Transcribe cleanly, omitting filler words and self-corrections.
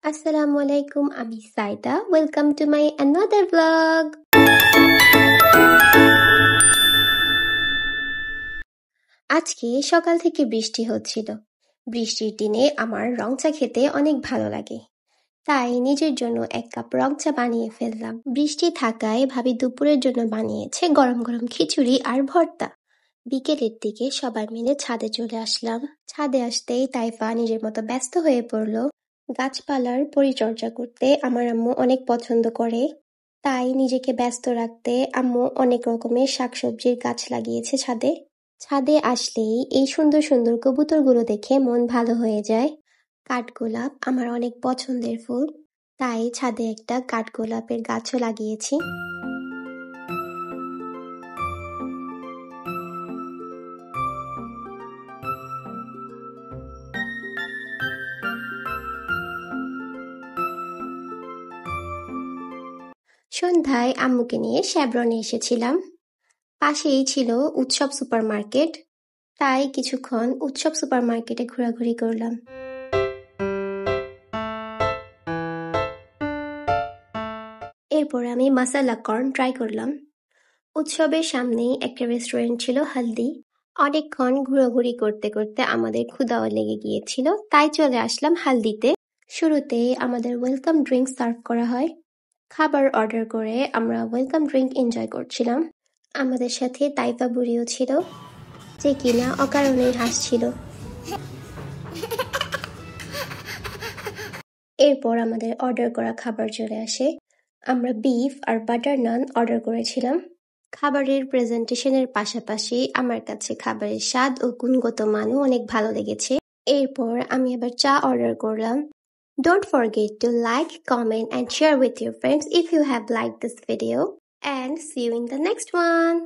Assalamualaikum, আমি Saida. Welcome to my another vlog. আজকে সকাল থেকে বৃষ্টি হচ্ছিল। বৃষ্টির দিনে আমার রং চা খেতে অনেক ভালো লাগে। তাই নিজের জন্য 1 কাপ রং চা বানিয়ে ফেললাম। বৃষ্টি থাকায় ভাবি দুপুরের জন্য বানিয়েছে গরম গরম খিচুড়ি আর ভর্তা। বিকেলের দিকে সবাই মিলে ছাদে চলে আসলাম। ছাদে আসতেই তাইফা নিজের মতো ব্যস্ত হয়ে পড়লো। গাছপালার পরিচর্যা করতে আমার আম্মু অনেক পছন্দ করে। তাই নিজেকে ব্যস্ত রাখতে আম্মু অনেক রকমের শাকসবজির গাছ লাগিয়েছে ছাদে। ছাদে আসলেই এই সুন্দর সুন্দর কবুতরগুলো দেখে মন ভালো হয়ে যায়। কাঠগোলাপ আমার অনেক পছন্দের ফুল, তাই ছাদে একটা কাঠগোলাপের গাছও লাগিয়েছি। সন্ধ্যায় আম্মুকে নিয়ে শ্যাবরনে এসেছিলাম। পাশেই ছিল উৎসব সুপারমার্কেট, তাই কিছুক্ষণ উৎসব সুপারমার্কেটে ঘোরাঘুরি করলাম। এরপর আমি মাসালা কর্ন ট্রাই করলাম। উৎসবের সামনেই একটা রেস্টুরেন্ট ছিল হালদি। অনেকক্ষণ ঘোরাঘুরি করতে করতে আমাদের ক্ষুধাও লেগে গিয়েছিল, তাই চলে আসলাম হালদিতে। শুরুতে আমাদের ওয়েলকাম ড্রিঙ্ক সার্ভ করা হয়। খাবার অর্ডার করে আমরা ওয়েলকাম ড্রিঙ্ক এনজয় করছিলাম। আমাদের সাথে তাইফা বুড়িও ছিল, যে কিনা অকারণেই হাসছিল। এরপর আমাদের অর্ডার করা খাবার চলে আসে। আমরা বিফ আর বাটার নান অর্ডার করেছিলাম। খাবারের প্রেজেন্টেশনের পাশাপাশি আমার কাছে খাবারের স্বাদ ও গুণগত মানও অনেক ভালো লেগেছে। এরপর আমি আবার চা অর্ডার করলাম। Don't forget to like, comment and share with your friends if you have liked this video, and see you in the next one.